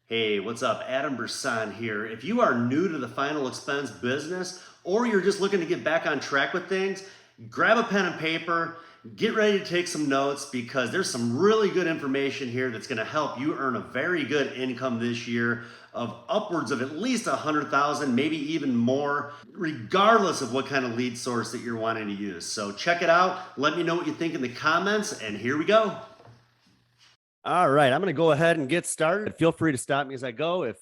Hey, what's up? Adam Brsan here. If you are new to the final expense business or you're just looking to get back on track with things, grab a pen and paper, get ready to take some notes because there's some really good information here that's going to help you earn a very good income this year of upwards of at least 100,000, maybe even more, regardless of what kind of lead source that you're wanting to use. So check it out. Let me know what you think in the comments, and here we go. All right, I'm going to go ahead and get started. Feel free to stop me as I go if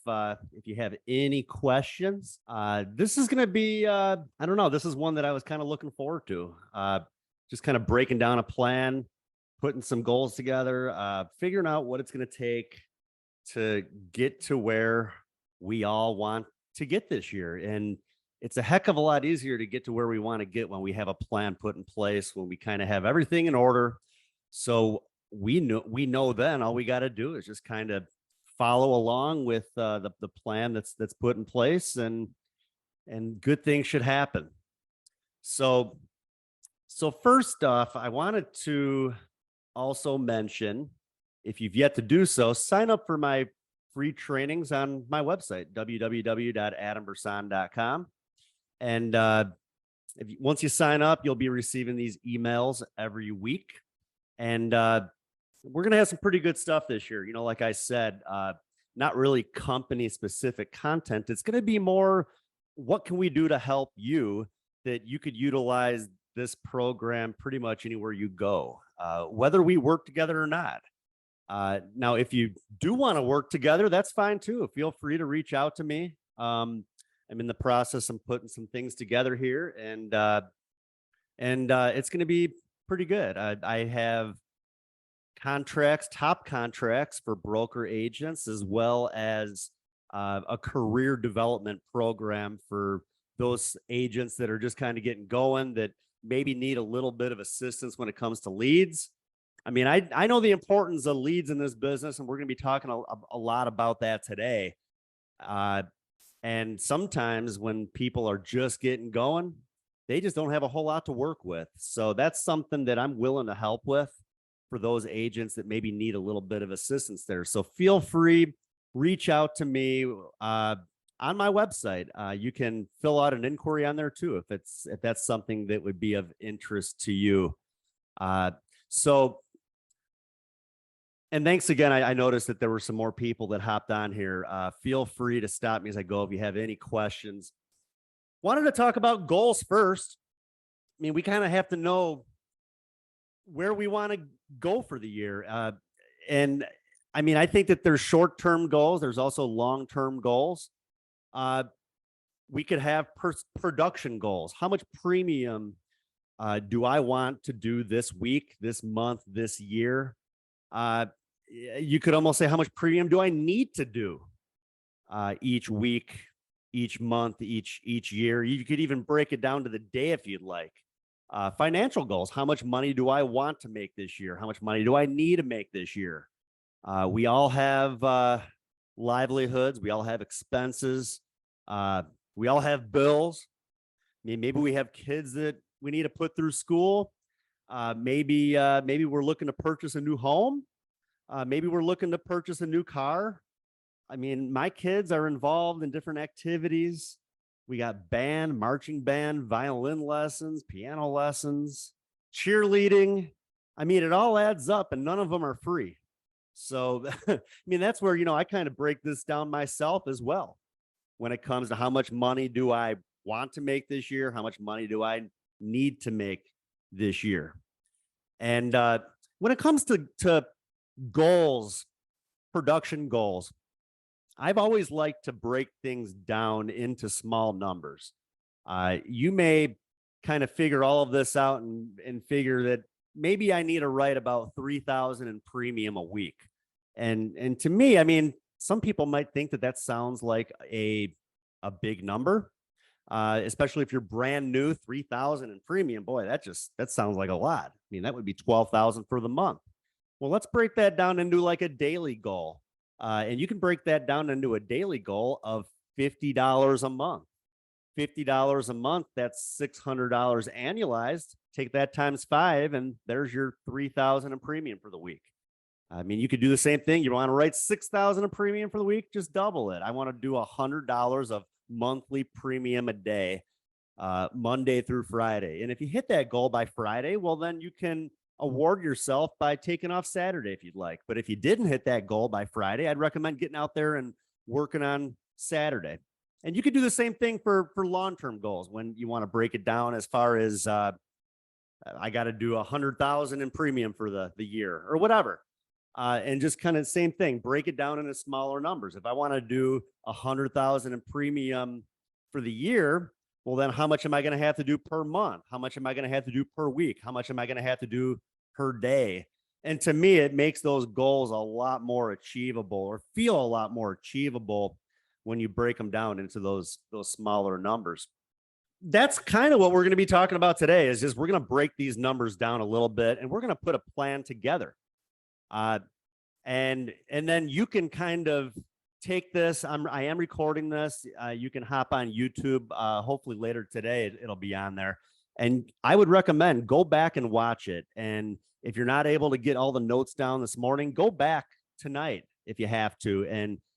you have any questions. This is going to be I don't know. This is one that I was kind of looking forward to. Just kind of breaking down a plan, putting some goals together, figuring out what it's going to take to get to where we all want to get this year. And it's a heck of a lot easier to get to where we want to get when we have a plan put in place, when we kind of have everything in order. So we know then all we got to do is just kind of follow along with the plan that's put in place, and good things should happen. So first off, I wanted to also mention, if you've yet to do so, sign up for my free trainings on my website, www.adambersan.com. And once you sign up, you'll be receiving these emails every week. And we're going to have some pretty good stuff this year. Like I said, not really company specific content. It's going to be more, what can we do to help you that you could utilize this program pretty much anywhere you go, whether we work together or not. Now, if you do want to work together, that's fine too. Feel free to reach out to me. I'm in the process of putting some things together here, and it's going to be pretty good. I have top contracts for broker agents, as well as a career development program for those agents that are just kind of getting going, that maybe need a little bit of assistance when it comes to leads. I mean, I know the importance of leads in this business, and we're going to be talking a lot about that today. And sometimes when people are just getting going, they just don't have a whole lot to work with. So that's something that I'm willing to help with for those agents that maybe need a little bit of assistance there. So feel free, reach out to me on my website. You can fill out an inquiry on there too, if that's something that would be of interest to you. And thanks again. I noticed that there were some more people that hopped on here. Feel free to stop me as I go if you have any questions. Wanted to talk about goals first. I mean, we kind of have to know where we want to go for the year. And I mean, I think that there's short-term goals. There's also long-term goals. We could have production goals. How much premium do I want to do this week, this month, this year? You could almost say, how much premium do I need to do each week, each month, each year? You could even break it down to the day if you'd like. Financial goals. How much money do I want to make this year? How much money do I need to make this year? We all have livelihoods. We all have expenses. We all have bills. I mean, maybe we have kids that we need to put through school. Maybe we're looking to purchase a new home. Maybe we're looking to purchase a new car. I mean, my kids are involved in different activities. We got band, marching band, violin lessons, piano lessons, cheerleading. I mean, it all adds up, and none of them are free. So, I mean, that's where, I kind of break this down myself as well. When it comes to how much money do I want to make this year? How much money do I need to make this year? And when it comes to goals, production goals, I've always liked to break things down into small numbers. You may kind of figure all of this out and figure that maybe I need to write about 3,000 in premium a week. And to me, I mean, some people might think that sounds like a big number, especially if you're brand new. 3,000 in premium, boy, that sounds like a lot. I mean, that would be 12,000 for the month. Well, let's break that down into like a daily goal. And you can break that down into a daily goal of $50 a month. $50 a month, that's $600 annualized. Take that times 5, and there's your 3,000 in premium for the week. I mean, you could do the same thing. You want to write 6,000 a premium for the week, just double it. I want to do $100 of monthly premium a day, Monday through Friday. And if you hit that goal by Friday, well, then you can award yourself by taking off Saturday if you'd like. But if you didn't hit that goal by Friday, I'd recommend getting out there and working on Saturday. And you could do the same thing for long-term goals when you want to break it down as far as I got to do 100,000 in premium for the year or whatever. And just kind of same thing, break it down into smaller numbers. If I want to do 100,000 in premium for the year, well, then how much am I going to have to do per month? How much am I going to have to do per week? How much am I going to have to do per day? And to me, it makes those goals a lot more achievable, or feel a lot more achievable when you break them down into those smaller numbers. That's kind of what we're going to be talking about today, is just we're going to break these numbers down a little bit, and we're going to put a plan together. And then you can kind of take this. I am recording this. You can hop on YouTube. Hopefully later today, it'll be on there. And I would recommend go back and watch it. And if you're not able to get all the notes down this morning, go back tonight if you have to,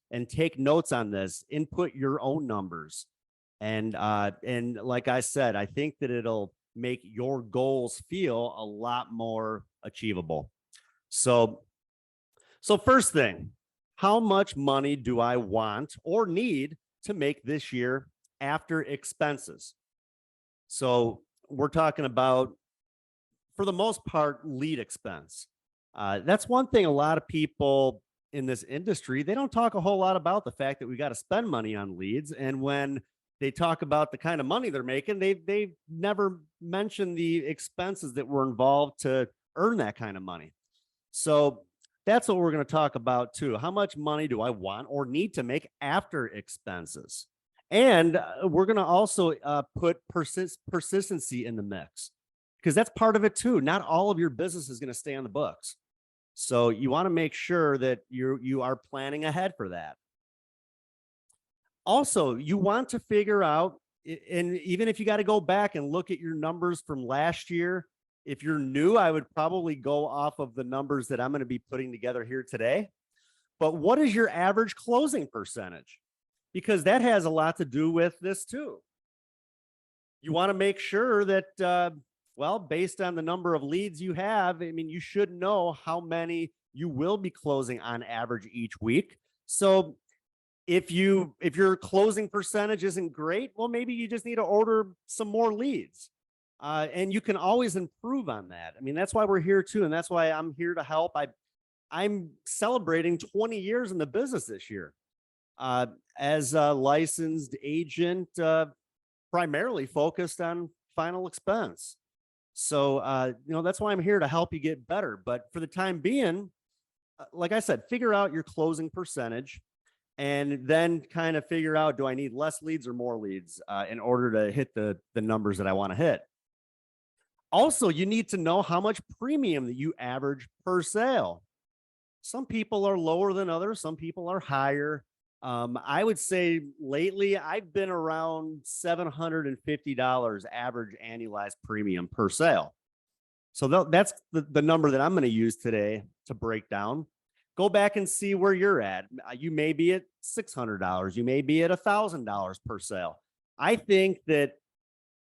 and take notes on this, input your own numbers. And like I said, I think that it'll make your goals feel a lot more achievable. So first thing, how much money do I want or need to make this year after expenses? So we're talking about, for the most part, lead expense. That's one thing a lot of people in this industry, they don't talk a whole lot about the fact that we got to spend money on leads. And when they talk about the kind of money they're making, they never mention the expenses that were involved to earn that kind of money. So that's what we're going to talk about too. How much money do I want or need to make after expenses? And we're going to also put persistency in the mix, because that's part of it too. Not all of your business is going to stay on the books. So you want to make sure that you are planning ahead for that. Also, you want to figure out, and even if you got to go back and look at your numbers from last year, if you're new, I would probably go off of the numbers that I'm going to be putting together here today. But what is your average closing percentage? Because that has a lot to do with this too. You want to make sure that, well, based on the number of leads you have, I mean, you should know how many you will be closing on average each week. So if your closing percentage isn't great, well, maybe you just need to order some more leads. And you can always improve on that. I mean, that's why we're here too. And that's why I'm here to help. I'm celebrating 20 years in the business this year as a licensed agent, primarily focused on final expense. So, that's why I'm here to help you get better. But for the time being, like I said, figure out your closing percentage, and then kind of figure out, do I need less leads or more leads in order to hit the numbers that I want to hit? Also, you need to know how much premium that you average per sale. Some people are lower than others. Some people are higher. I would say lately I've been around $750 average annualized premium per sale. So that's the number that I'm going to use today to break down. Go back and see where you're at. You may be at $600. You may be at $1,000 per sale. I think that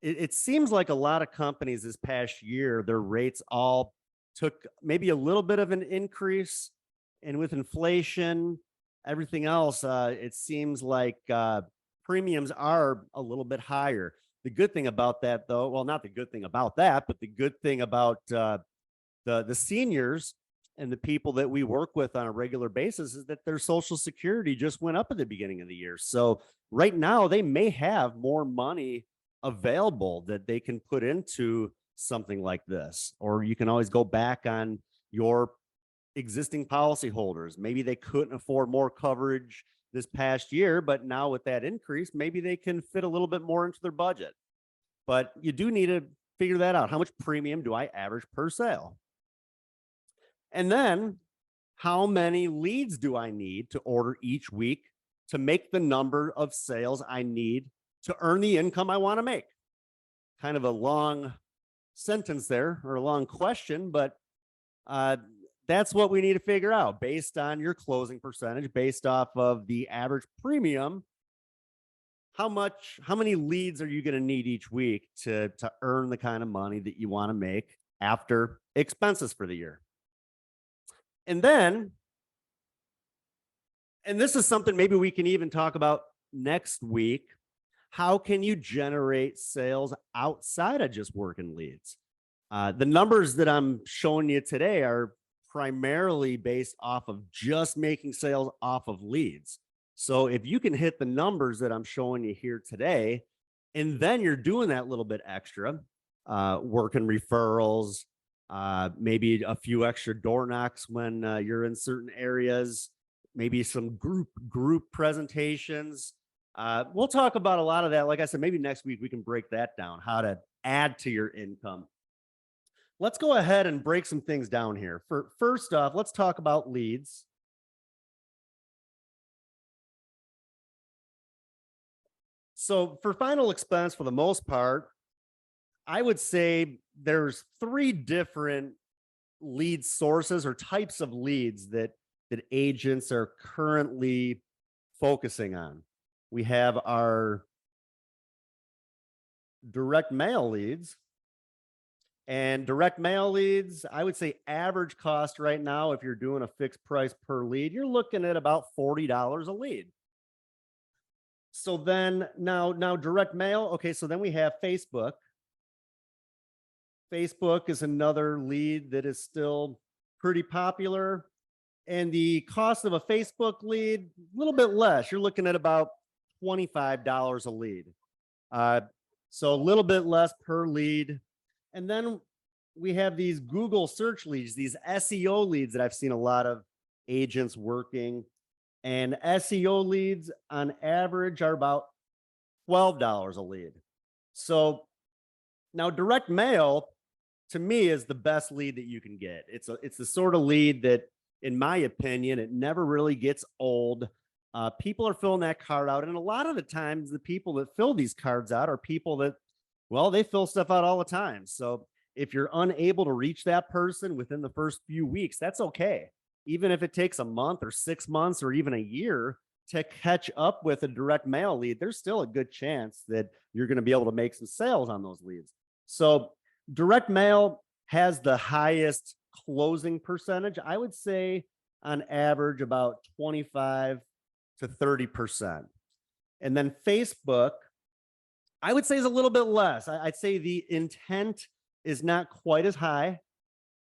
it seems like a lot of companies this past year, their rates all took maybe a little bit of an increase. And with inflation, everything else, it seems like premiums are a little bit higher. The good thing about that, though, well, not the good thing about that, but the good thing about the seniors and the people that we work with on a regular basis is that their Social Security just went up at the beginning of the year. So right now they may have more money available that they can put into something like this. Or you can always go back on your existing policyholders. Maybe they couldn't afford more coverage this past year, but now with that increase, maybe they can fit a little bit more into their budget. But you do need to figure that out. How much premium do I average per sale? And then how many leads do I need to order each week to make the number of sales I need to earn the income I want to make? Kind of a long sentence there, or a long question, but That's what we need to figure out based on your closing percentage, based off of the average premium. How many leads are you going to need each week to earn the kind of money that you want to make after expenses for the year? And then, and this is something maybe we can even talk about next week. How can you generate sales outside of just working leads? The numbers that I'm showing you today are primarily based off of just making sales off of leads. So if you can hit the numbers that I'm showing you here today, and then you're doing that little bit extra, working referrals, maybe a few extra door knocks when you're in certain areas, maybe some group presentations. We'll talk about a lot of that. Like I said, maybe next week we can break that down, how to add to your income. Let's go ahead and break some things down here. First off, let's talk about leads. So for final expense, for the most part, I would say there's three different lead sources or types of leads that agents are currently focusing on. We have our direct mail leads. And direct mail leads, I would say average cost right now, if you're doing a fixed price per lead, you're looking at about $40 a lead. So then now direct mail. Okay. So then we have Facebook. Facebook is another lead that is still pretty popular. And the cost of a Facebook lead, a little bit less. You're looking at about $25 a lead. So a little bit less per lead. And then we have these Google search leads, these SEO leads that I've seen a lot of agents working. And SEO leads on average are about $12 a lead. So now direct mail to me is the best lead that you can get. It's the sort of lead that, in my opinion, it never really gets old. People are filling that card out. And a lot of the times the people that fill these cards out are people that, well, they fill stuff out all the time. So if you're unable to reach that person within the first few weeks, that's okay. Even if it takes a month or 6 months or even a year to catch up with a direct mail lead, there's still a good chance that you're going to be able to make some sales on those leads. So direct mail has the highest closing percentage. I would say on average about 25 to 30%. And then Facebook, I would say, is a little bit less. I'd say the intent is not quite as high.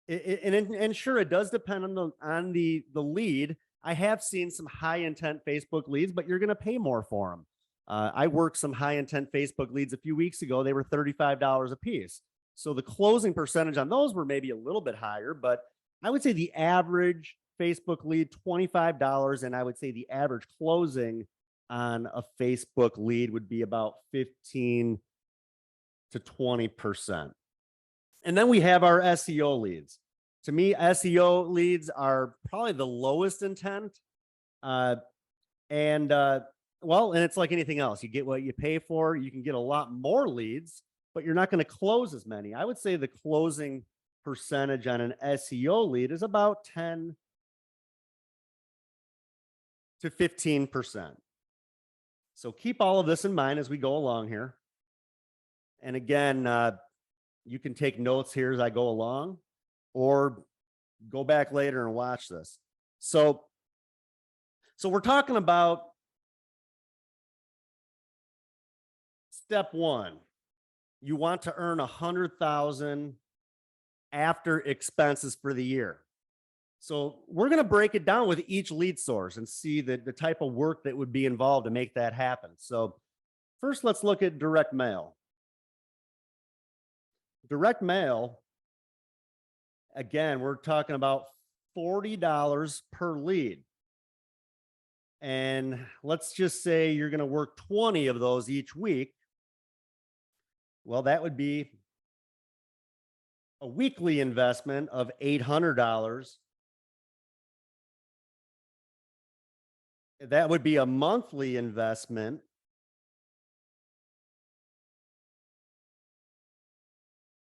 And sure, it does depend on the lead. I have seen some high intent Facebook leads, but you're going to pay more for them. I worked some high intent Facebook leads a few weeks ago. They were $35 a piece. So the closing percentage on those were maybe a little bit higher, but I would say the average Facebook lead, $25. And I would say the average closing on a Facebook lead would be about 15 to 20%. And then we have our SEO leads. To me, SEO leads are probably the lowest intent. Well, and it's like anything else. You get what you pay for. You can get a lot more leads, but you're not going to close as many. I would say the closing percentage on an SEO lead is about 10 to 15%. So keep all of this in mind as we go along here. And again, you can take notes here as I go along or go back later and watch this. So we're talking about step one. You want to earn 100,000 after expenses for the year. So we're going to break it down with each lead source and see the type of work that would be involved to make that happen. So first, let's look at direct mail. Direct mail, again, we're talking about $40 per lead. And let's just say you're going to work 20 of those each week. Well, that would be a weekly investment of $800. That would be a monthly investment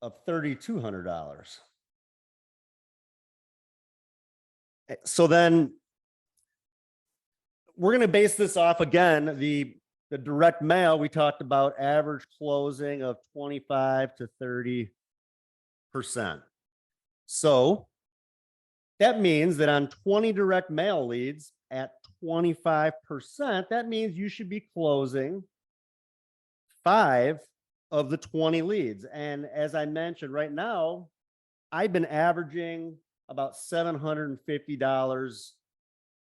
of $3,200. So then we're going to base this off again, the direct mail. We talked about average closing of 25 to 30%. So that means that on 20 direct mail leads at 25%, that means you should be closing 5 of the 20 leads. And as I mentioned, right now, I've been averaging about $750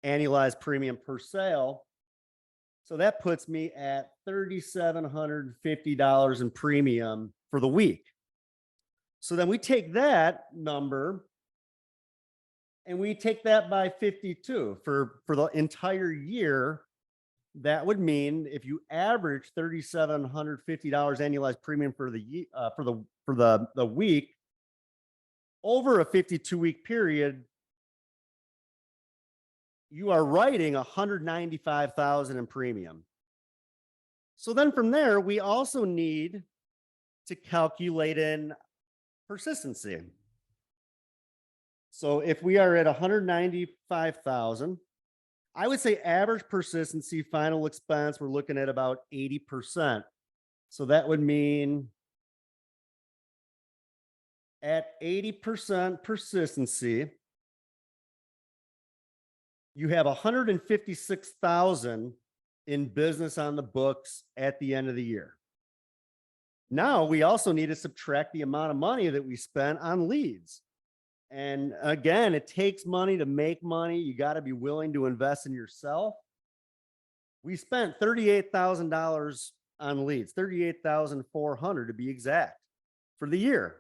annualized premium per sale. So that puts me at $3,750 in premium for the week. So then we take that number and we take that by 52 for the entire year. That would mean if you average $3,750 annualized premium for the week over a 52-week period, you are writing $195,000 in premium. So then from there, we also need to calculate in persistency. So if we are at 195,000, I would say average persistency, final expense, we're looking at about 80%. So that would mean at 80% persistency, you have 156,000 in business on the books at the end of the year. Now we also need to subtract the amount of money that we spent on leads. And again, it takes money to make money. You got to be willing to invest in yourself. We spent $38,000 on leads, $38,400 to be exact for the year.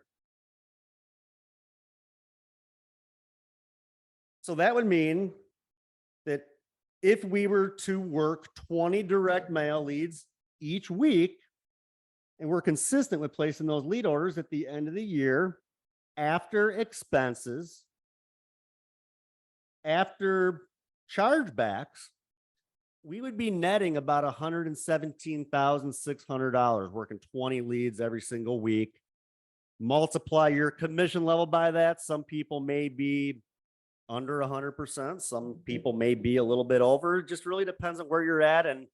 So that would mean that if we were to work 20 direct mail leads each week, and we're consistent with placing those lead orders at the end of the year, after expenses, after chargebacks, we would be netting about $117,600 working 20 leads every single week. Multiply your commission level by that. Some people may be under 100%. Some people may be a little bit over. It just really depends on where you're at and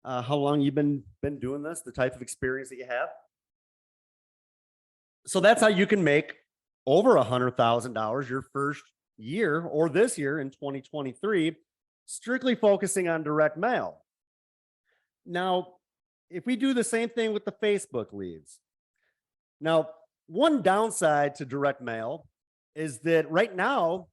how long you've been doing this, the type of experience that you have. So that's how you can make over $100,000 your first year or this year in 2023, strictly focusing on direct mail. Now, if we do the same thing with the Facebook leads. Now, one downside to direct mail is that right now,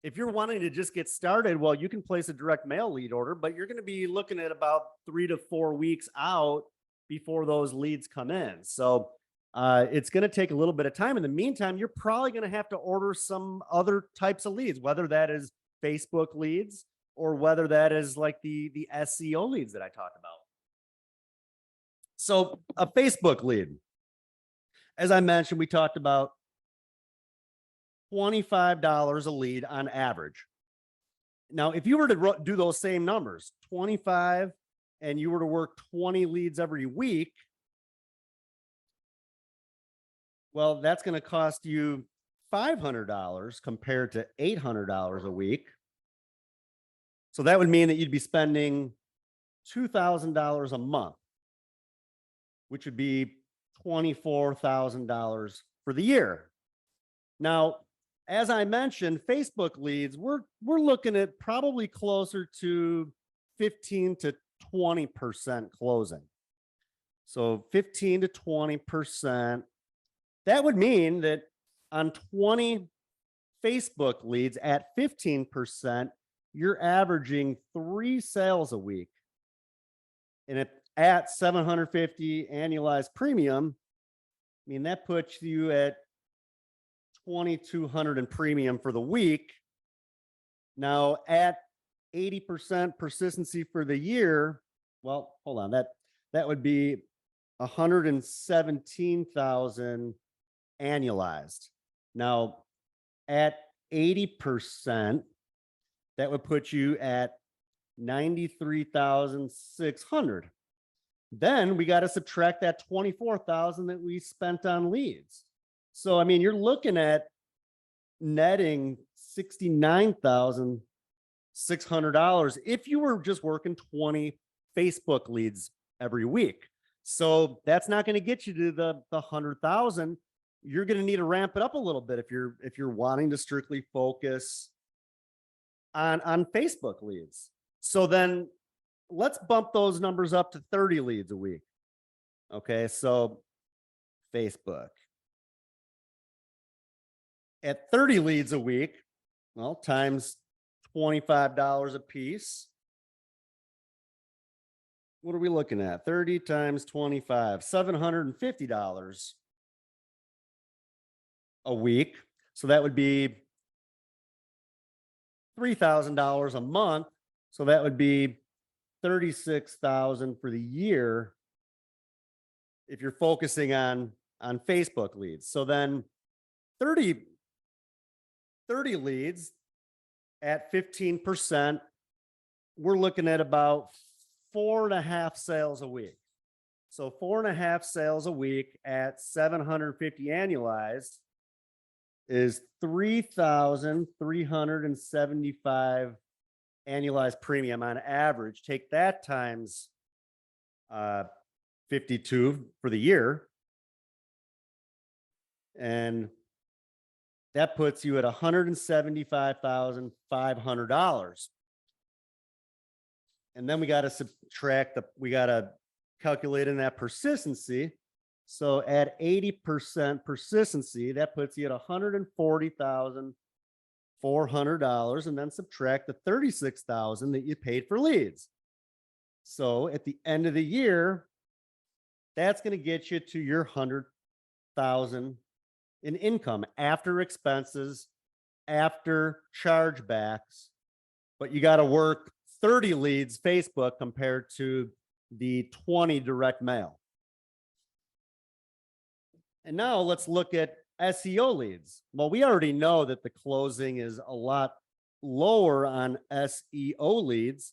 if you're wanting to just get started, well, you can place a direct mail lead order, but you're going to be looking at about 3 to 4 weeks out before those leads come in. So it's going to take a little bit of time. In the meantime, you're probably going to have to order some other types of leads, whether that is Facebook leads or whether that is like the SEO leads that I talked about. So a Facebook lead, as I mentioned, we talked about $25 a lead on average. Now, if you were to do those same numbers, 25, and you were to work 20 leads every week, well, that's going to cost you $500 compared to $800 a week. So that would mean that you'd be spending $2,000 a month, which would be $24,000 for the year. Now, as I mentioned, Facebook leads, we're looking at probably closer to 15 to 20% closing. So 15 to 20%. That would mean that on 20 Facebook leads at 15%, you're averaging 3 sales a week. And at $750 annualized premium, I mean, that puts you at $2,200 in premium for the week. Now at 80% persistency for the year, well, hold on, that would be $117,000 annualized. Now at 80%, that would put you at $93,600. Then we got to subtract that $24,000 that we spent on leads. So, I mean, you're looking at netting $69,600 if you were just working 20 Facebook leads every week. So that's not going to get you to the 100,000. You're going to need to ramp it up a little bit if you're wanting to strictly focus on Facebook leads. So then let's bump those numbers up to 30 leads a week. Okay, so Facebook at 30 leads a week, well, times $25 a piece. What are we looking at? 30 times 25, $750 a week. So that would be $3,000 a month. So that would be $36,000 for the year if you're focusing on Facebook leads. So then 30 leads at 15%, we're looking at about 4.5 sales a week. So 4.5 sales a week at 750 annualized is 3,375 annualized premium on average. Take that times 52 for the year, and that puts you at $175,500. And then we got to subtract we got to calculate in that persistency. So at 80% persistency, that puts you at $140,400, and then subtract the $36,000 that you paid for leads. So at the end of the year, that's going to get you to your $100,000 in income after expenses, after chargebacks. But you got to work 30 leads Facebook compared to the 20 direct mail. And now let's look at SEO leads. Well, we already know that the closing is a lot lower on SEO leads.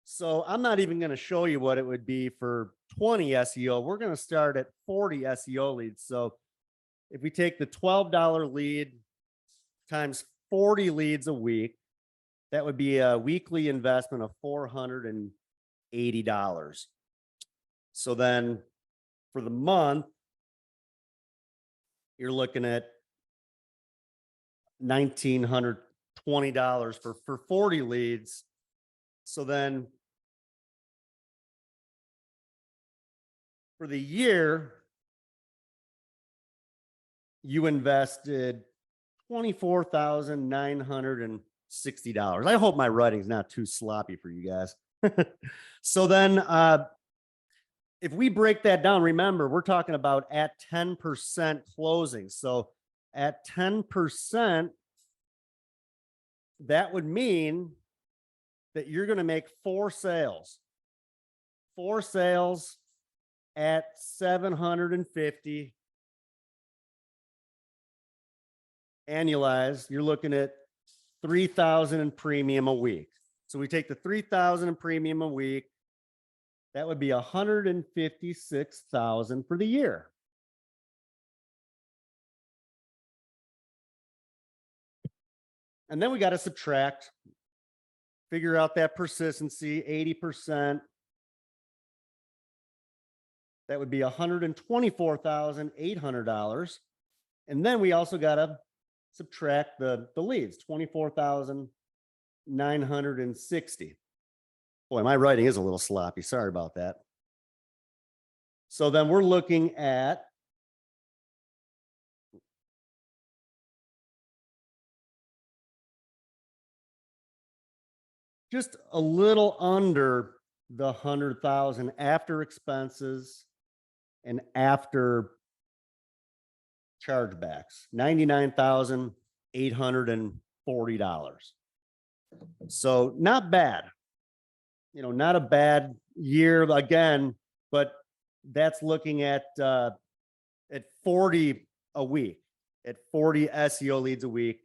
So I'm not even going to show you what it would be for 20 SEO. We're going to start at 40 SEO leads. So if we take the $12 lead times 40 leads a week, that would be a weekly investment of $480. So then for the month, you're looking at $1,920 for 40 leads. So then for the year, you invested $24,960. I hope my writing's not too sloppy for you guys. So then if we break that down, remember, we're talking about at 10% closing. So at 10%, that would mean that you're going to make 4 sales. 4 sales at 750 annualized. You're looking at 3,000 in premium a week. So we take the 3,000 in premium a week. That would be 156,000 for the year. And then we got to subtract, figure out that persistency, 80%. That would be $124,800. And then we also got to subtract the leads, 24,960. Boy, my writing is a little sloppy. Sorry about that. So then we're looking at just a little under the 100,000 after expenses and after chargebacks, $99,840. So not bad. You know, not a bad year again, but that's looking at 40 a week, at 40 SEO leads a week.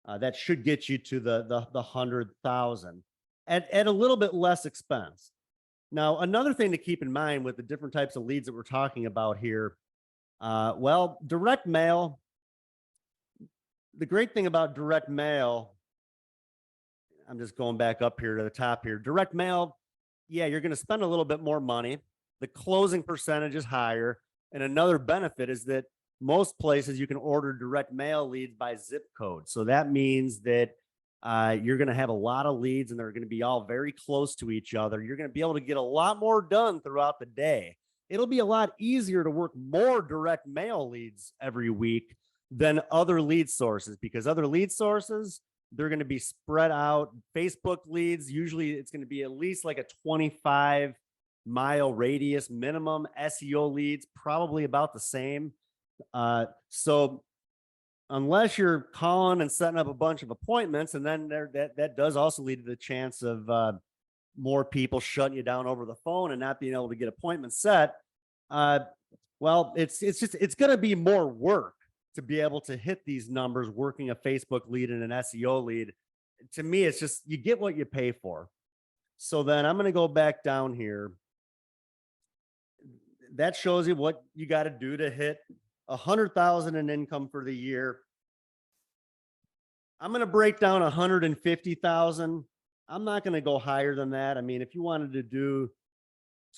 That should get you to the 100,000 at a little bit less expense. Now, another thing to keep in mind with the different types of leads that we're talking about here, well, direct mail, the great thing about direct mail, I'm just going back up here to the top here. Direct mail, yeah, you're going to spend a little bit more money. The closing percentage is higher. And another benefit is that most places you can order direct mail leads by zip code. So that means that you're going to have a lot of leads and they're going to be all very close to each other. You're going to be able to get a lot more done throughout the day. It'll be a lot easier to work more direct mail leads every week than other lead sources, because other lead sources, they're going to be spread out. Facebook leads, usually it's going to be at least like a 25-mile radius minimum. SEO leads, probably about the same. So unless you're calling and setting up a bunch of appointments, and then that does also lead to the chance of more people shutting you down over the phone and not being able to get appointments set. Well, it's going to be more work to be able to hit these numbers working a Facebook lead and an SEO lead. To me, it's just, you get what you pay for. So then I'm going to go back down here. That shows you what you got to do to hit 100,000 in income for the year. I'm going to break down 150,000. I'm not going to go higher than that. I mean, if you wanted to do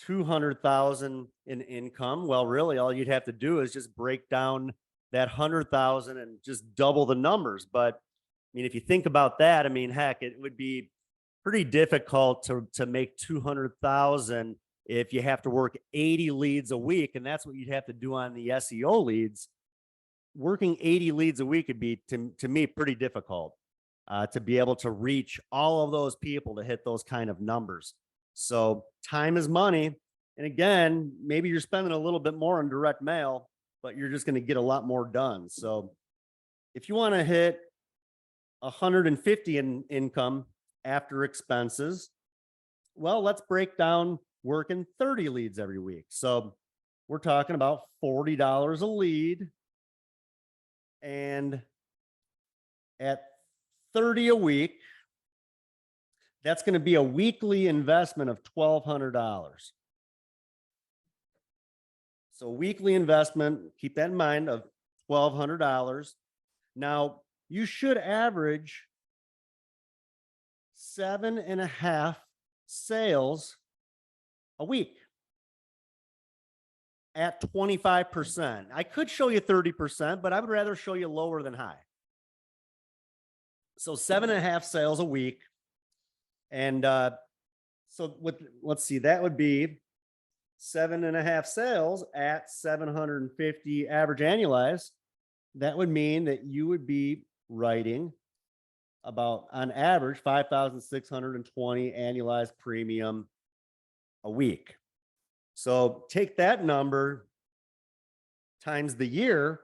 200,000 in income, well, really all you'd have to do is just break down that 100,000 and just double the numbers. But I mean, if you think about that, I mean, heck, it would be pretty difficult to make 200,000 if you have to work 80 leads a week. And that's what you'd have to do on the SEO leads. Working 80 leads a week would be, to me, pretty difficult to be able to reach all of those people to hit those kind of numbers. So time is money. And again, maybe you're spending a little bit more on direct mail, but you're just going to get a lot more done. So if you want to hit 150 in income after expenses, well, let's break down working 30 leads every week. So we're talking about $40 a lead. And at 30 a week, that's going to be a weekly investment of $1,200. So weekly investment, keep that in mind, of $1,200. Now, you should average 7.5 sales a week at 25%. I could show you 30%, but I would rather show you lower than high. So 7.5 sales a week. And so let's see, that would be 7.5 sales at 750 average annualized. That would mean that you would be writing about, on average, 5,620 annualized premium a week. So take that number times the year.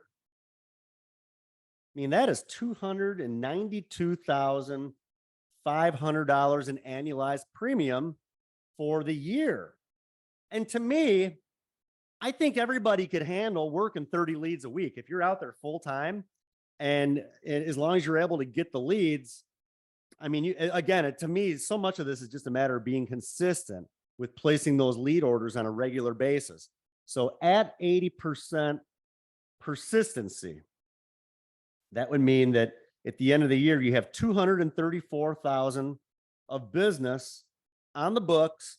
I mean, that is $292,500 in annualized premium for the year. And to me, I think everybody could handle working 30 leads a week. If you're out there full time, and as long as you're able to get the leads, I mean, again, to me, so much of this is just a matter of being consistent with placing those lead orders on a regular basis. So at 80% persistency, that would mean that at the end of the year, you have 234,000 of business on the books.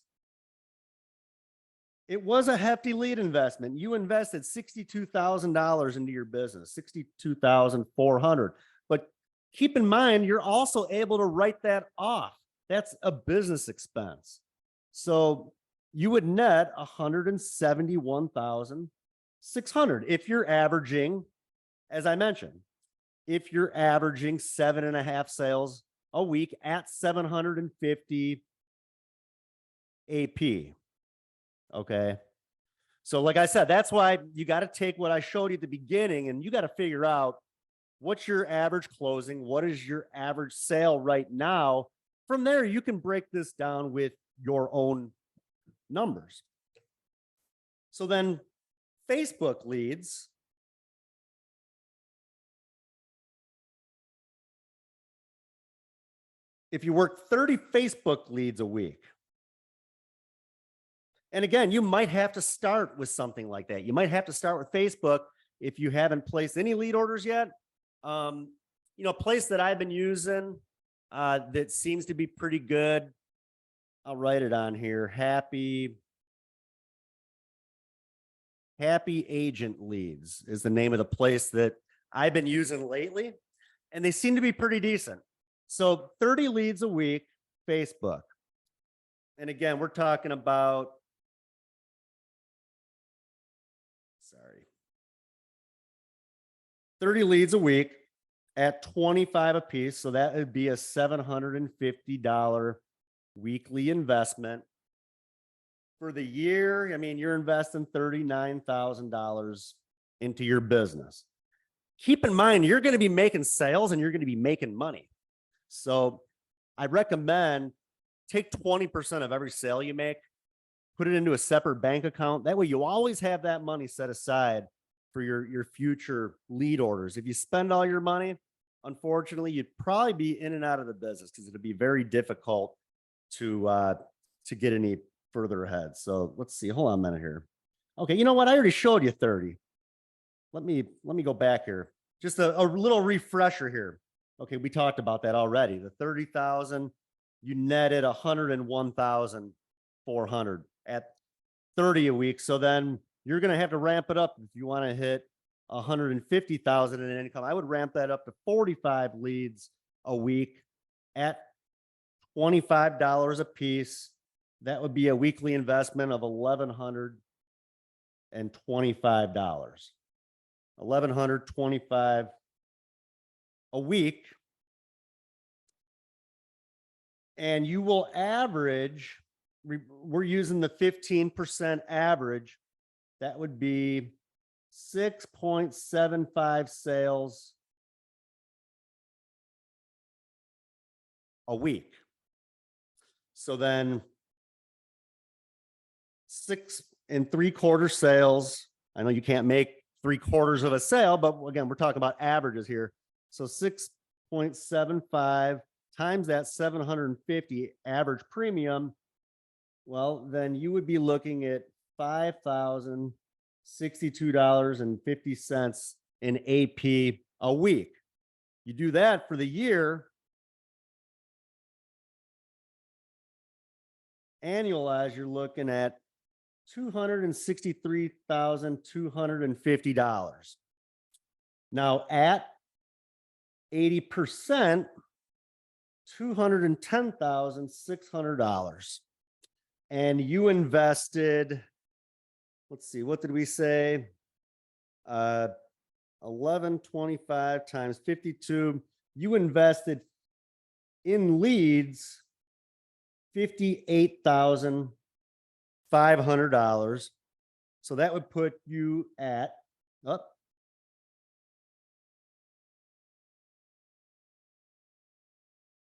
It was a hefty lead investment. You invested $62,000 into your business, $62,400. But keep in mind, you're also able to write that off. That's a business expense. So you would net $171,600 if you're averaging, as I mentioned, if you're averaging 7.5 sales a week at 750 AP. Okay. So like I said, that's why you got to take what I showed you at the beginning and you got to figure out what's your average closing, what is your average sale right now. From there, you can break this down with your own numbers. So then Facebook leads. If you work 30 Facebook leads a week, and again, you might have to start with something like that. You might have to start with Facebook if you haven't placed any lead orders yet. a place that I've been using that seems to be pretty good. I'll write it on here. Happy Agent Leads is the name of the place that I've been using lately, and they seem to be pretty decent. So 30 leads a week, Facebook. And again, we're talking about, 30 leads a week at 25 a piece. So that would be a $750 weekly investment. For the year, I mean, you're investing $39,000 into your business. Keep in mind, you're going to be making sales and you're going to be making money. So I recommend take 20% of every sale you make, put it into a separate bank account. That way you always have that money set aside for your future lead orders. If you spend all your money, unfortunately, you'd probably be in and out of the business because it'd be very difficult to get any further ahead. So let's see. Hold on a minute here. Okay, you know what? I already showed you 30. Let me go back here. Just a little refresher here. Okay, we talked about that already. The 30,000, you netted 101,400 at 30 a week. So then you're going to have to ramp it up if you want to hit 150,000 in income. I would ramp that up to 45 leads a week at $25 a piece. That would be a weekly investment of $1,125. $1,125 a week. And you will average, we're using the 15% average. That would be 6.75 sales a week. So then 6 3/4 sales. I know you can't make 3/4 of a sale, but again, we're talking about averages here. So 6.75 times that 750 average premium. Well, then you would be looking at $5,062.50 in AP a week. You do that for the year, annualized, you're looking at $263,250. Now at 80%, $210,600. And you invested, let's see, what did we say? 1125 times 52. You invested in leads $58,500. So that would put you at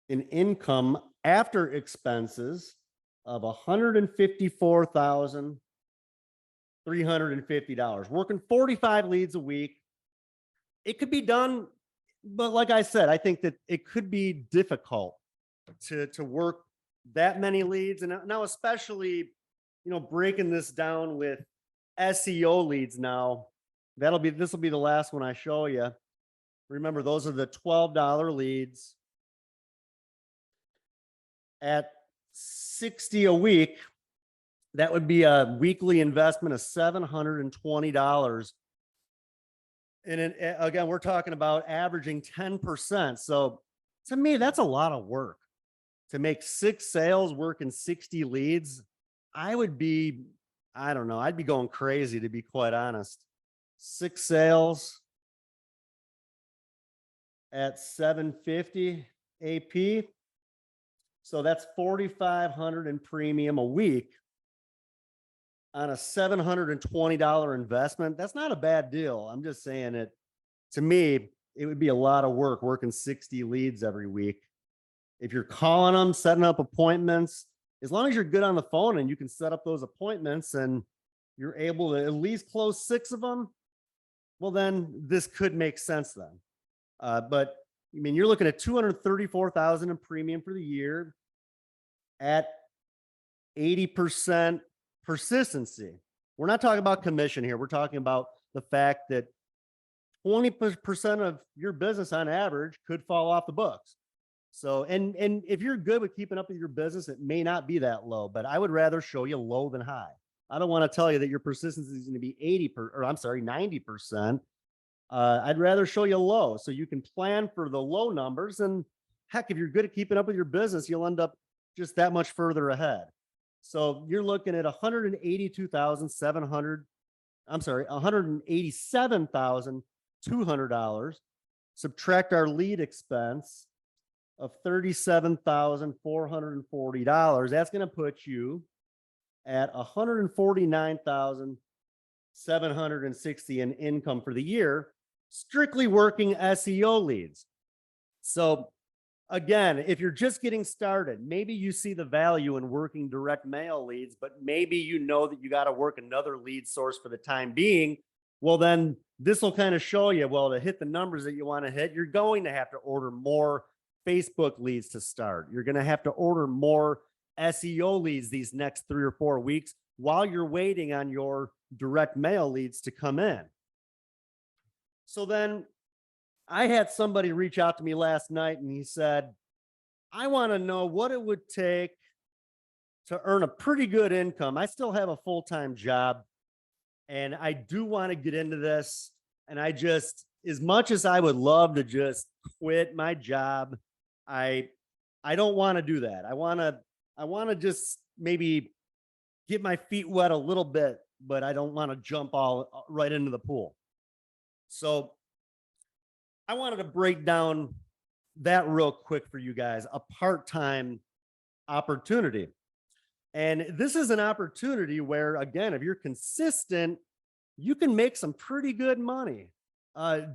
an income after expenses of $154,350. Working 45 leads a week. It could be done, but like I said, I think that it could be difficult to work that many leads. And now, especially, breaking this down with SEO leads now, this will be the last one I show you. Remember, those are the $12 leads at 60 a week. That would be a weekly investment of $720. And again, we're talking about averaging 10%. So to me, that's a lot of work to make 6 sales working 60 leads. I don't know, I'd be going crazy, to be quite honest. 6 sales at 750 AP. So that's $4,500 in premium a week on a $720 investment. That's not a bad deal. I'm just saying it, to me, it would be a lot of work working 60 leads every week. If you're calling them, setting up appointments, as long as you're good on the phone and you can set up those appointments and you're able to at least close 6 of them, well, then this could make sense then. But I mean, you're looking at $234,000 in premium for the year at 80% persistency. We're not talking about commission here. We're talking about the fact that 20% of your business on average could fall off the books. So, and if you're good with keeping up with your business, it may not be that low, but I would rather show you low than high. I don't want to tell you that your persistence is going to be 90%. I'd rather show you low so you can plan for the low numbers. And heck, if you're good at keeping up with your business, you'll end up just that much further ahead. So you're looking at 182,700. I'm sorry, $187,200. Subtract our lead expense of $37,440. That's going to put you at $149,760 in income for the year, strictly working SEO leads. So again, if you're just getting started, maybe you see the value in working direct mail leads, but maybe you know that you got to work another lead source for the time being. Well, then this will kind of show you, well, to hit the numbers that you want to hit, you're going to have to order more Facebook leads to start. You're going to have to order more SEO leads these next 3 or 4 weeks while you're waiting on your direct mail leads to come in. So then I had somebody reach out to me last night and he said, I want to know what it would take to earn a pretty good income. I still have a full-time job and I do want to get into this. And I just, as much as I would love to just quit my job, I don't want to do that. I want to just maybe get my feet wet a little bit, but I don't want to jump all right into the pool. So I wanted to break down that real quick for you guys, a part-time opportunity. And this is an opportunity where, again, if you're consistent, you can make some pretty good money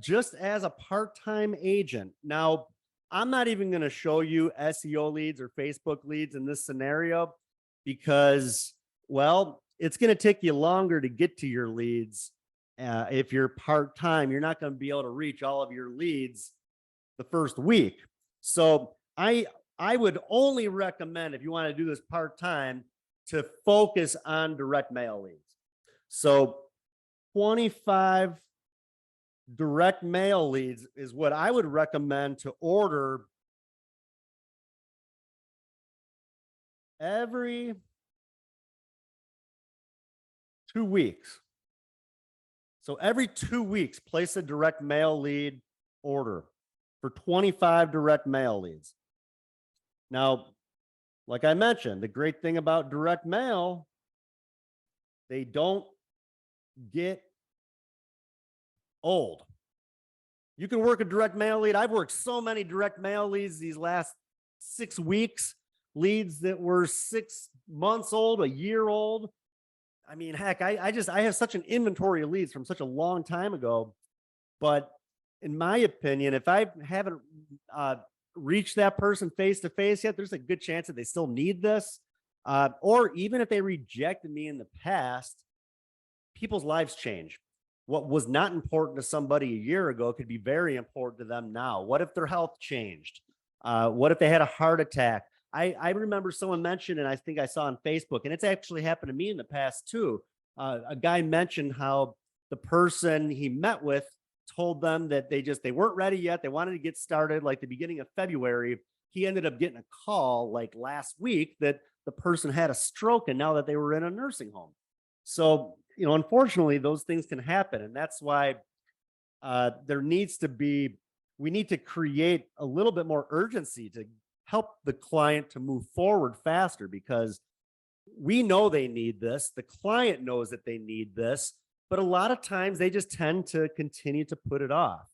just as a part-time agent. Now, I'm not even going to show you SEO leads or Facebook leads in this scenario because, well, it's going to take you longer to get to your leads. If you're part-time, you're not going to be able to reach all of your leads the first week. So I would only recommend, if you want to do this part-time, to focus on direct mail leads. So 25 direct mail leads is what I would recommend to order every 2 weeks. So every 2 weeks, place a direct mail lead order for 25 direct mail leads. Now, like I mentioned, the great thing about direct mail, they don't get old. You can work a direct mail lead. I've worked so many direct mail leads these last 6 weeks, leads that were 6 months old, a year old. I mean, heck, I have such an inventory of leads from such a long time ago. But in my opinion, if I haven't reached that person face to face yet, there's a good chance that they still need this. Or even if they rejected me in the past, people's lives change. What was not important to somebody a year ago could be very important to them now. What if their health changed? What if they had a heart attack? I remember someone mentioned, and I think I saw on Facebook, and it's actually happened to me in the past too. A guy mentioned how the person he met with told them that they weren't ready yet. They wanted to get started like the beginning of February. He ended up getting a call like last week that the person had a stroke and now that they were in a nursing home. So, unfortunately, those things can happen. And that's why we need to create a little bit more urgency to help the client to move forward faster, because we know they need this. The client knows that they need this, but a lot of times they just tend to continue to put it off.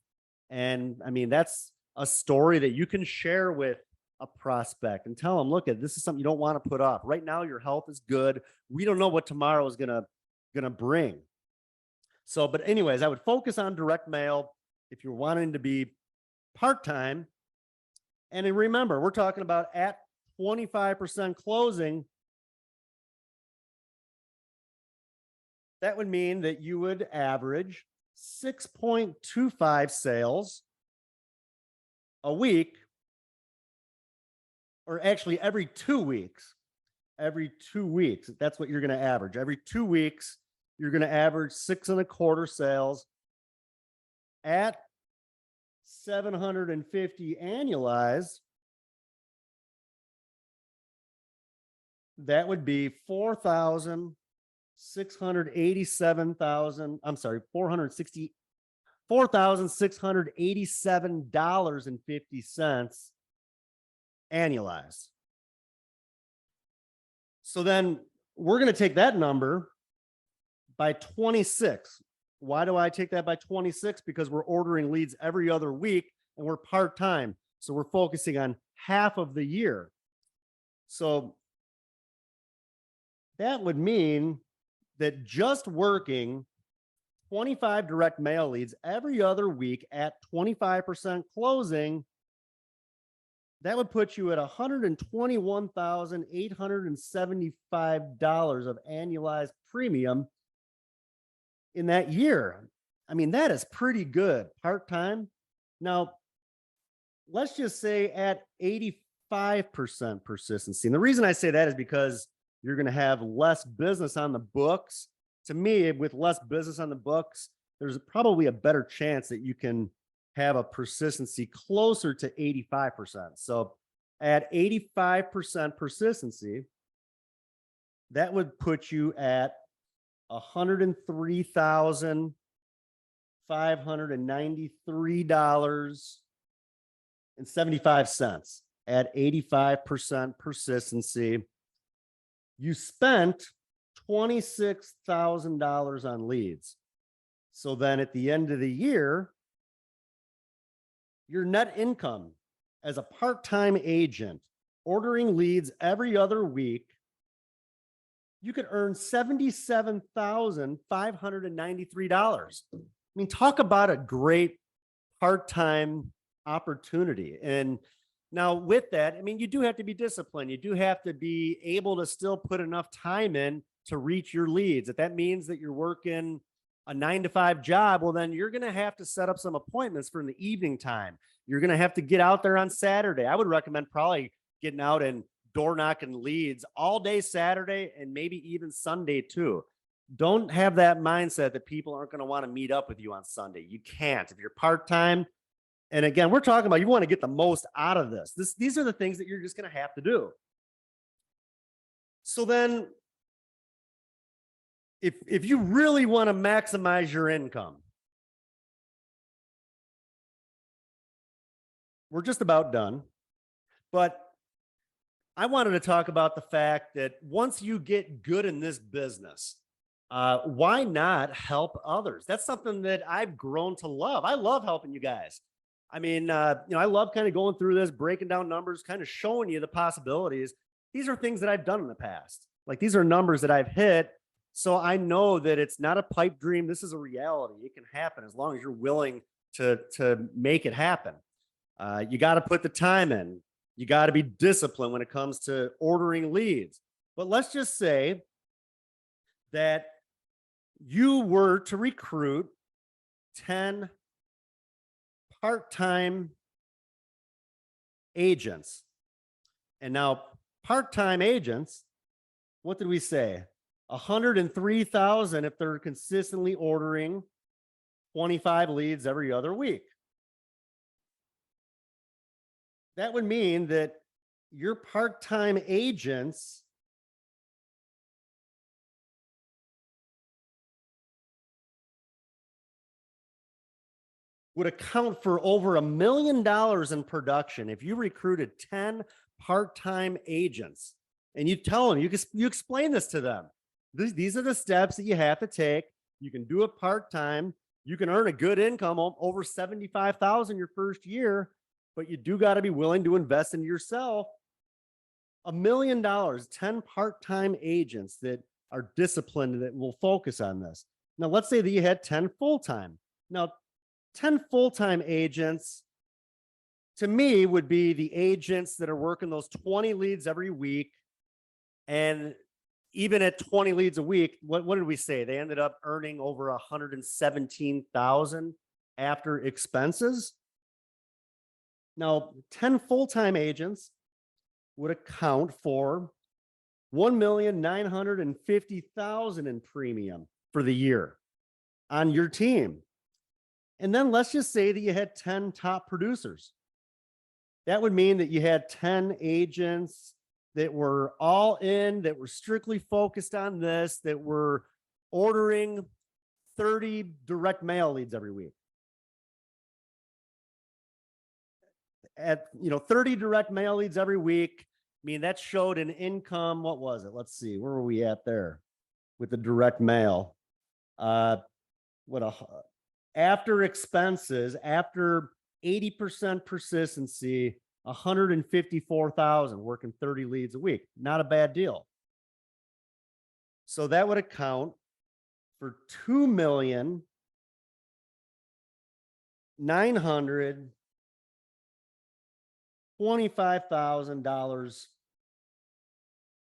And I mean, that's a story that you can share with a prospect and tell them, look, this is something you don't want to put off. Right now, your health is good. We don't know what tomorrow is gonna bring. So, but anyways, I would focus on direct mail if you're wanting to be part-time. And then remember, we're talking about at 25% closing. That would mean that you would average 6.25 sales a week, or actually every 2 weeks. Every 2 weeks, that's what you're going to average. Every 2 weeks, you're going to average 6.25 sales. at 750 annualized, that would be 4,687,000. I'm sorry, $4,687.50 annualized. So then we're going to take that number by 26. Why do I take that by 26? Because we're ordering leads every other week and we're part-time. So we're focusing on half of the year. So that would mean that just working 25 direct mail leads every other week at 25% closing, that would put you at $121,875 of annualized premium in that year. I mean, that is pretty good part-time. Now, let's just say at 85% persistency. And the reason I say that is because you're going to have less business on the books. To me, with less business on the books, there's probably a better chance that you can have a persistency closer to 85%. So at 85% persistency, that would put you at $103,593.75 at 85% persistency. You spent $26,000 on leads. So then at the end of the year, your net income as a part-time agent ordering leads every other week, you could earn $77,593. I mean, talk about a great part-time opportunity. And now with that, I mean, you do have to be disciplined. You do have to be able to still put enough time in to reach your leads. If that means that you're working a 9-to-5 job, well, then you're going to have to set up some appointments for in the evening time. You're going to have to get out there on Saturday. I would recommend probably getting out and door knocking leads all day Saturday and maybe even Sunday too. Don't have that mindset that people aren't going to want to meet up with you on Sunday. You can't. If you're part-time, and again, we're talking about you want to get the most out of this. These are the things that you're just going to have to do. So then if you really want to maximize your income, we're just about done. But I wanted to talk about the fact that once you get good in this business, why not help others? That's something that I've grown to love. I love helping you guys. I mean, I love kind of going through this, breaking down numbers, kind of showing you the possibilities. These are things that I've done in the past. Like these are numbers that I've hit. So I know that it's not a pipe dream. This is a reality. It can happen as long as you're willing to make it happen. You got to put the time in. You got to be disciplined when it comes to ordering leads. But let's just say that you were to recruit 10 part-time agents. And now part-time agents, what did we say? 103,000 if they're consistently ordering 25 leads every other week. That would mean that your part-time agents would account for over $1 million in production if you recruited 10 part-time agents. And you tell them, you explain this to them. These are the steps that you have to take. You can do it part-time. You can earn a good income, over $75,000 your first year, but you do got to be willing to invest in yourself. $1 million, 10 part-time agents that are disciplined that will focus on this. Now, let's say that you had 10 full-time. Now, 10 full-time agents, to me, would be the agents that are working those 20 leads every week. And even at 20 leads a week, what did we say? They ended up earning over $117,000 after expenses. Now, 10 full-time agents would account for $1,950,000 in premium for the year on your team. And then let's just say that you had 10 top producers. That would mean that you had 10 agents that were all in, that were strictly focused on this, that were ordering 30 direct mail leads every week. At 30 direct mail leads every week. I mean, that showed an income. What was it? Let's see, where were we at there with the direct mail? After expenses, after 80% persistency, 154,000 working 30 leads a week. Not a bad deal. So that would account for $2,925,000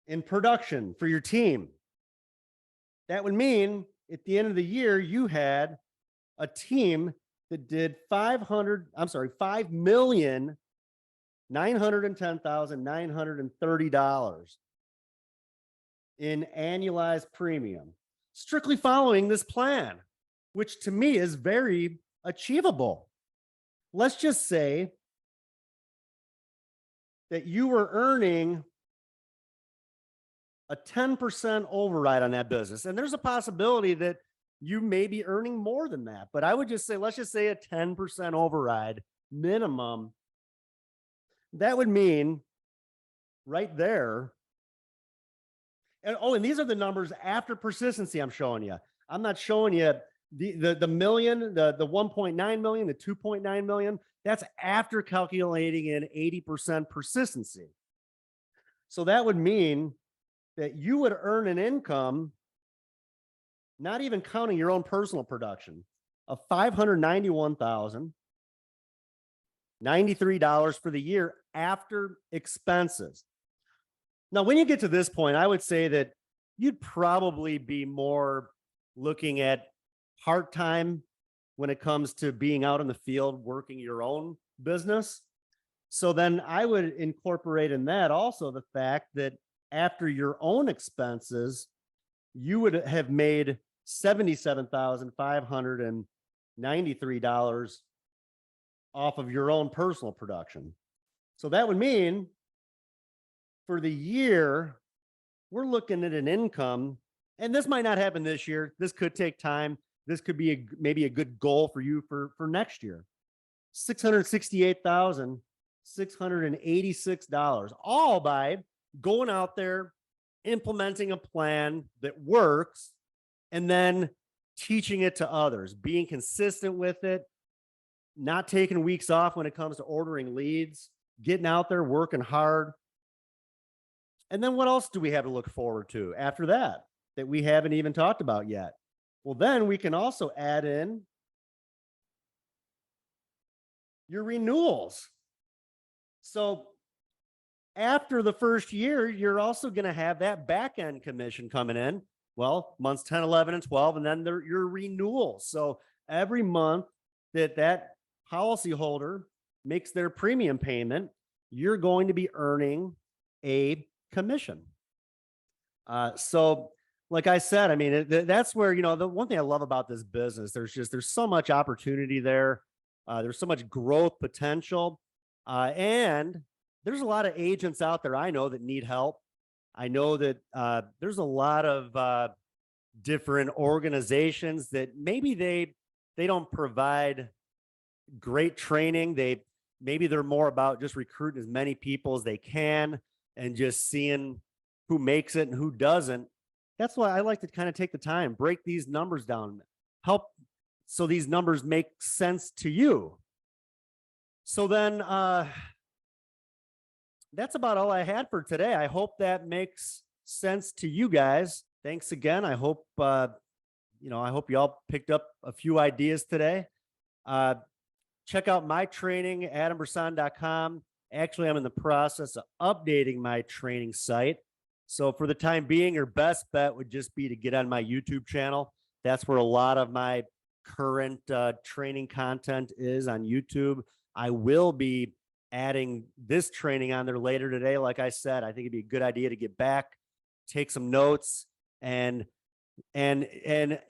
in production for your team. That would mean at the end of the year, you had a team that did $5,910,930 in annualized premium, strictly following this plan, which to me is very achievable. Let's just say that you were earning a 10% override on that business. And there's a possibility that you may be earning more than that. But I would just say, let's just say a 10% override minimum. That would mean right there. And these are the numbers after persistency I'm showing you. I'm not showing you the million, the 1.9 million, the 2.9 million. That's after calculating in 80% persistency. So that would mean that you would earn an income, not even counting your own personal production, of $591,093 for the year after expenses. Now, when you get to this point, I would say that you'd probably be more looking at part-time when it comes to being out in the field, working your own business. So then I would incorporate in that also the fact that after your own expenses, you would have made $77,593 off of your own personal production. So that would mean for the year, we're looking at an income, and this might not happen this year. This could take time. This could be maybe a good goal for you for next year. $668,686, all by going out there, implementing a plan that works, and then teaching it to others, being consistent with it, not taking weeks off when it comes to ordering leads, getting out there, working hard. And then what else do we have to look forward to after that we haven't even talked about yet? Well, then we can also add in your renewals. So after the first year, you're also going to have that back end commission coming in. Well, months 10, 11, and 12, and then your renewals. So every month that policyholder makes their premium payment, you're going to be earning a commission. So like I said, I mean, that's where, the one thing I love about this business, there's so much opportunity there. There's so much growth potential. And there's a lot of agents out there I know that need help. I know that there's a lot of different organizations that maybe they don't provide great training. Maybe they're more about just recruiting as many people as they can and just seeing who makes it and who doesn't. That's why I like to kind of take the time, break these numbers down, help so these numbers make sense to you. So then that's about all I had for today. I hope that makes sense to you guys. Thanks again. I hope I hope you all picked up a few ideas today. Check out my training, adambrsan.com. Actually, I'm in the process of updating my training site. So for the time being, your best bet would just be to get on my YouTube channel. That's where a lot of my current training content is, on YouTube. I will be adding this training on there later today. Like I said, I think it'd be a good idea to get back, take some notes, and and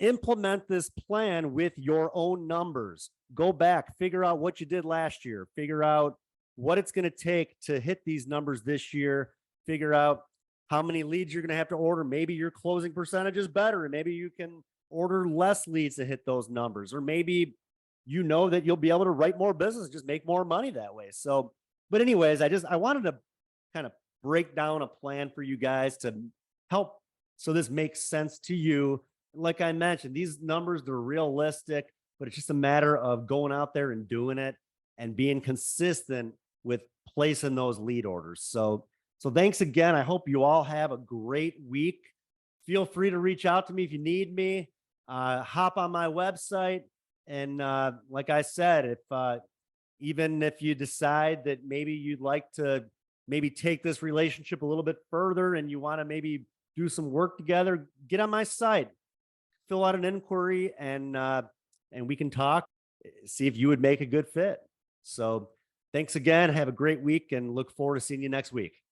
implement this plan with your own numbers. Go back, figure out what you did last year, figure out what it's going to take to hit these numbers this year, figure out how many leads you're going to have to order. Maybe your closing percentage is better, and maybe you can order less leads to hit those numbers, or maybe you know that you'll be able to write more business, just make more money that way. So, but anyways, I wanted to kind of break down a plan for you guys to help so this makes sense to you. Like I mentioned, these numbers, they're realistic, but it's just a matter of going out there and doing it and being consistent with placing those lead orders. So thanks again. I hope you all have a great week. Feel free to reach out to me if you need me. Hop on my website. And like I said, if even if you decide that maybe you'd like to maybe take this relationship a little bit further and you want to maybe do some work together, get on my site, fill out an inquiry, and we can talk, see if you would make a good fit. So thanks again. Have a great week and look forward to seeing you next week.